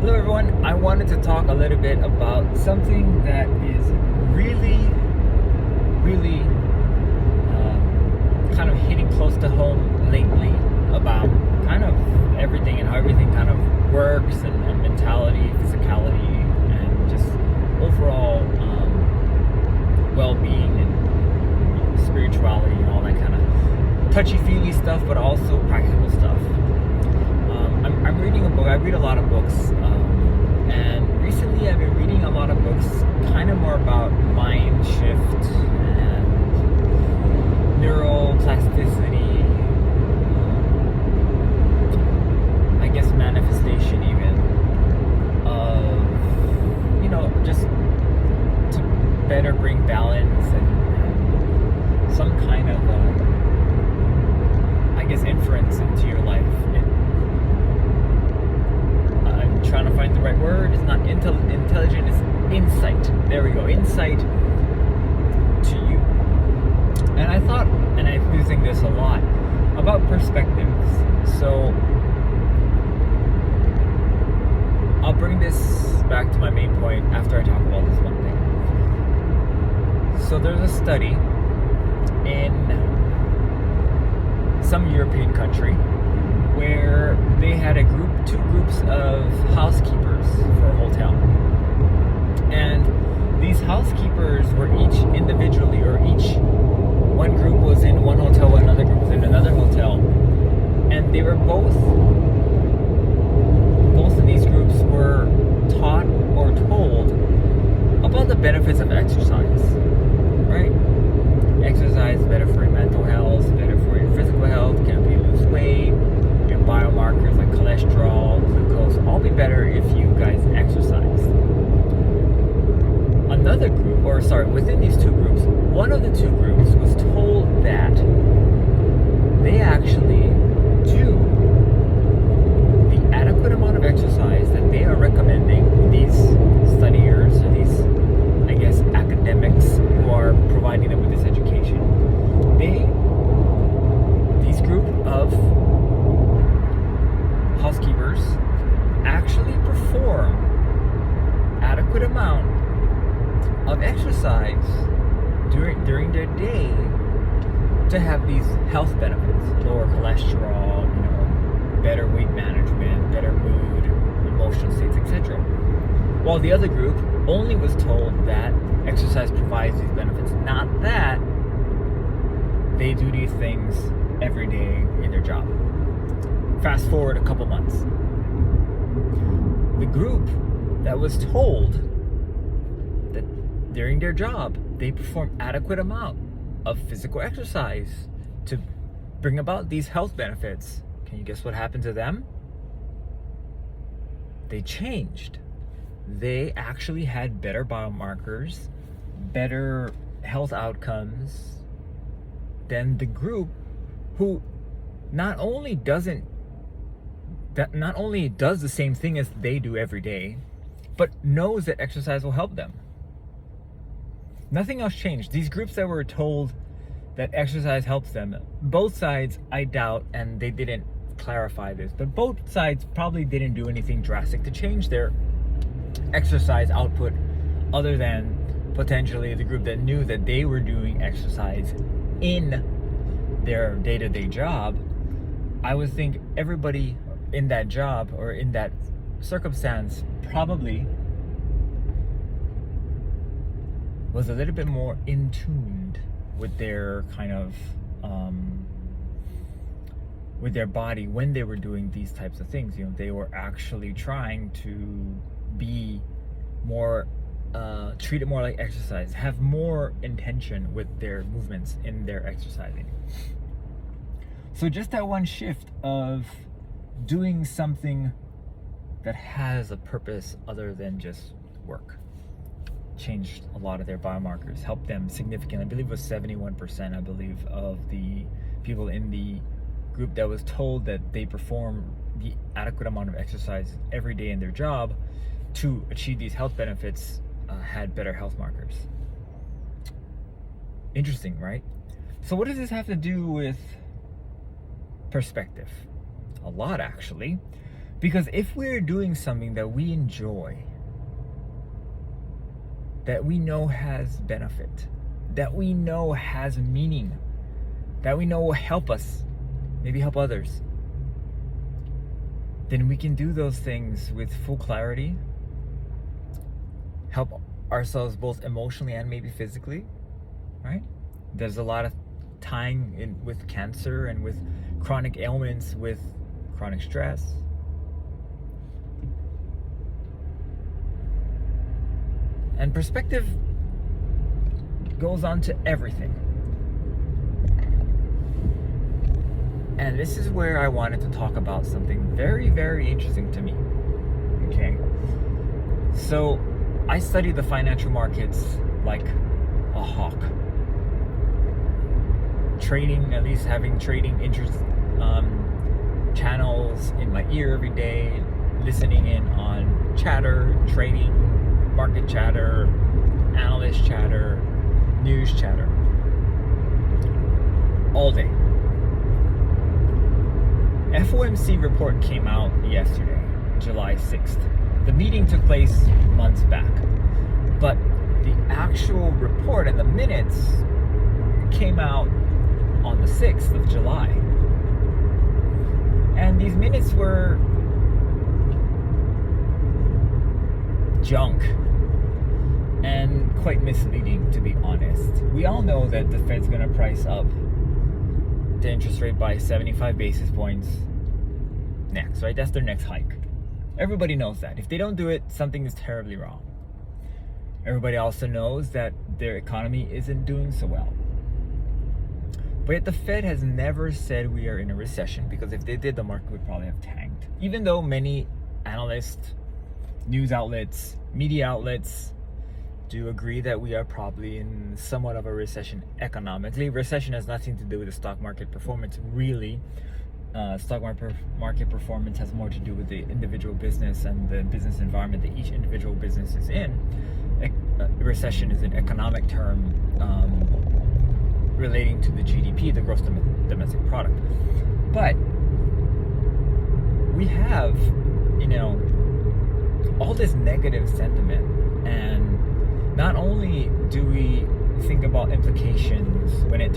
Hello everyone, I wanted to talk a little bit about something that is really kind of hitting close to home lately about kind of everything and how everything kind of works and mentality, physicality, and just overall well-being and spirituality and all that kind of touchy-feely stuff, but also practical stuff. I'm reading a book. I read a lot of books, and recently I've been reading a lot of books kind of more about mind shift and neuroplasticity, I guess manifestation even, of, just to better bring balance and some kind of, I guess, inference into your life. Trying to find the right word. It's not intelligent, it's insight. There we go, insight to you. And I thought, and I'm using this a lot, about perspectives. So I'll bring this back to my main point after I talk about this one thing. So there's a study in some European country where they had two groups of housekeepers for a hotel. And these housekeepers were each individually, one group was in one hotel, another group was in another hotel. And they were both of these groups were taught or told about the benefits of exercise, right? Exercise is better for your mental health, better for your physical health, can help you lose weight, biomarkers like cholesterol, glucose, all be better if you guys exercise. Within these two groups, one of the two groups was told that they actually do the adequate amount of exercise that they are recommending, these studiers, or these, I guess, academics who are providing them with this education. These group of housekeepers actually perform adequate amount of exercise during their day to have these health benefits: lower cholesterol, better weight management, better mood, emotional states, etc. While the other group only was told that exercise provides these benefits, not that they do these things every day in their job. Fast forward a couple months. The group that was told that during their job they perform adequate amount of physical exercise to bring about these health benefits, can you guess what happened to them? They changed. They actually had better biomarkers, better health outcomes than the group who not only does the same thing as they do every day, but knows that exercise will help them. Nothing else changed. These groups that were told that exercise helps them, both sides, I doubt, and they didn't clarify this, but both sides probably didn't do anything drastic to change their exercise output, other than potentially the group that knew that they were doing exercise in their day-to-day job. I would think everybody in that job or in that circumstance probably was a little bit more in tuned with their kind of with their body when they were doing these types of things. They were actually trying to be more treat it more like exercise, have more intention with their movements in their exercising. So just that one shift of doing something that has a purpose other than just work changed a lot of their biomarkers, helped them significantly. I believe it was 71%, I believe, of the people in the group that was told that they perform the adequate amount of exercise every day in their job to achieve these health benefits had better health markers. Interesting, right? So what does this have to do with perspective? A lot, actually, Because if we're doing something that we enjoy, that we know has benefit, that we know has meaning, that we know will help us, maybe help others, then we can do those things with full clarity, help ourselves both emotionally and maybe physically, right? There's a lot of tying in with cancer and with chronic ailments, with chronic stress. And perspective goes on to everything. And this is where I wanted to talk about something very, very interesting to me. Okay. So I study the financial markets like a hawk. Trading, at least having trading interest channels in my ear every day, listening in on chatter, trading, market chatter, analyst chatter, news chatter, all day. FOMC report came out yesterday, July 6th. The meeting took place months back, but the actual report and the minutes came out on the 6th of July. And these minutes were junk and quite misleading, to be honest. We all know that the Fed's going to price up the interest rate by 75 basis points next, right? That's their next hike. Everybody knows that. If they don't do it, something is terribly wrong. Everybody also knows that their economy isn't doing so well. But yet the Fed has never said we are in a recession, because if they did, the market would probably have tanked. Even though many analysts, news outlets, media outlets do agree that we are probably in somewhat of a recession economically. Recession has nothing to do with the stock market performance, really. Stock market performance has more to do with the individual business and the business environment that each individual business is in. Recession is an economic term relating to the GDP, the gross domestic product. But we have, all this negative sentiment, and not only do we think about implications when it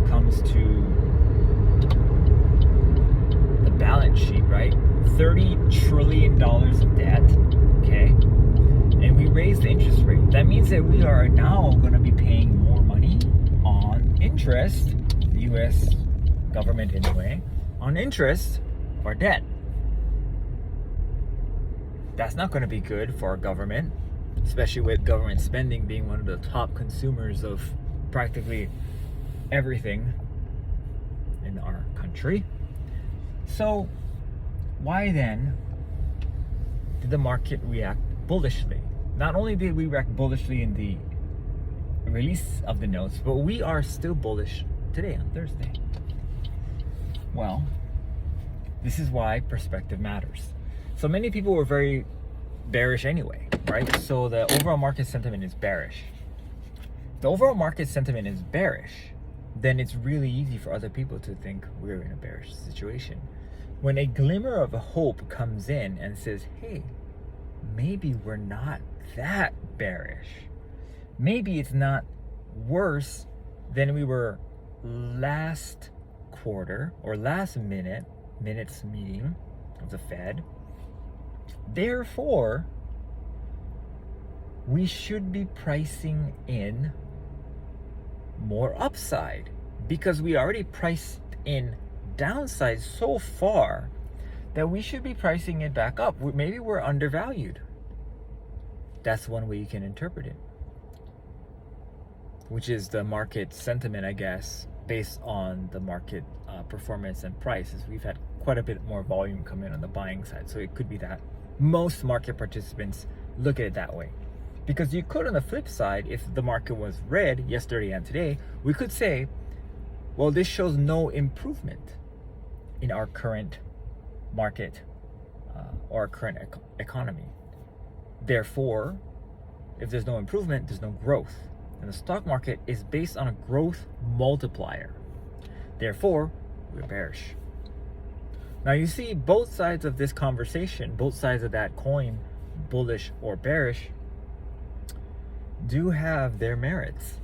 comes to the balance sheet, right? $30 trillion of debt, okay? And we raise the interest rate. That means that we are now going to be paying more money on interest, the U.S. government anyway, on interest of our debt. That's not going to be good for our government, especially with government spending being one of the top consumers of practically everything in our country. So why then did the market react bullishly? Not only did we react bullishly in the release of the notes, but we are still bullish today on Thursday. Well, this is why perspective matters. So many people were very bearish anyway, right? So the overall market sentiment is bearish. If the overall market sentiment is bearish, then it's really easy for other people to think we're in a bearish situation. When a glimmer of hope comes in and says, hey, maybe we're not that bearish. Maybe it's not worse than we were last quarter or last minutes meeting of the Fed. Therefore, we should be pricing in more upside, because we already priced in downside so far that we should be pricing it back up. Maybe we're undervalued. That's one way you can interpret it, which is the market sentiment, I guess, based on the market performance and prices. We've had quite a bit more volume come in on the buying side, so it could be that most market participants look at it that way. Because you could, on the flip side, if the market was red yesterday and today, we could say, well, this shows no improvement in our current market or our current economy. Therefore, if there's no improvement, there's no growth. And the stock market is based on a growth multiplier. Therefore, we're bearish. Now you see both sides of this conversation, both sides of that coin, bullish or bearish, do have their merits.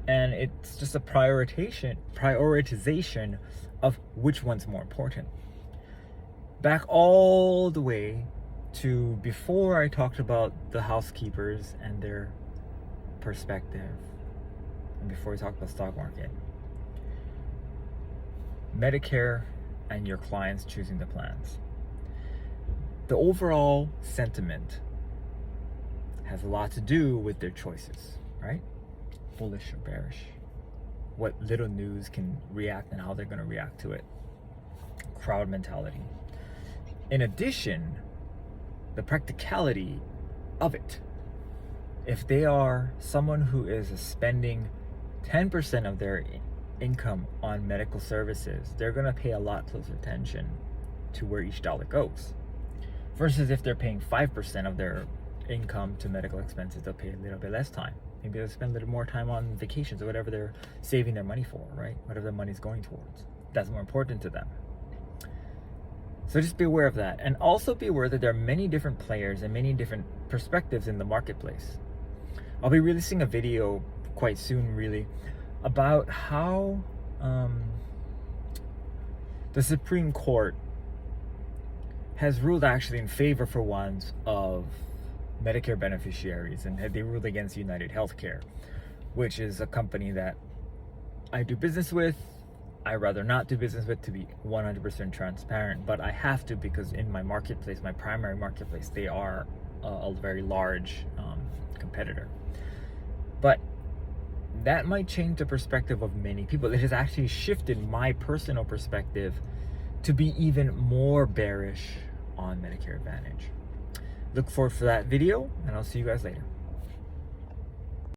And it's just a prioritization of which one's more important. Back all the way to before I talked about the housekeepers and their perspective, and before we talked about stock market, Medicare and your clients choosing the plans. The overall sentiment has a lot to do with their choices, right? Bullish or bearish. What little news can react and how they're going to react to it. Crowd mentality. In addition, the practicality of it. If they are someone who is spending 10% of their income on medical services, they're going to pay a lot closer attention to where each dollar goes. Versus if they're paying 5% of their income to medical expenses, they'll pay a little bit less time. Maybe they'll spend a little more time on vacations or whatever they're saving their money for, right? Whatever their money's going towards. That's more important to them. So just be aware of that. And also be aware that there are many different players and many different perspectives in the marketplace. I'll be releasing a video quite soon, really, about how the Supreme Court has ruled actually in favor for once of Medicare beneficiaries, and they ruled against United Healthcare, which is a company that I do business with. I rather not do business with, to be 100% transparent, but I have to because in my marketplace, my primary marketplace, they are a very large competitor. But that might change the perspective of many people. It has actually shifted my personal perspective to be even more bearish on Medicare Advantage. Look forward for that video, and I'll see you guys later.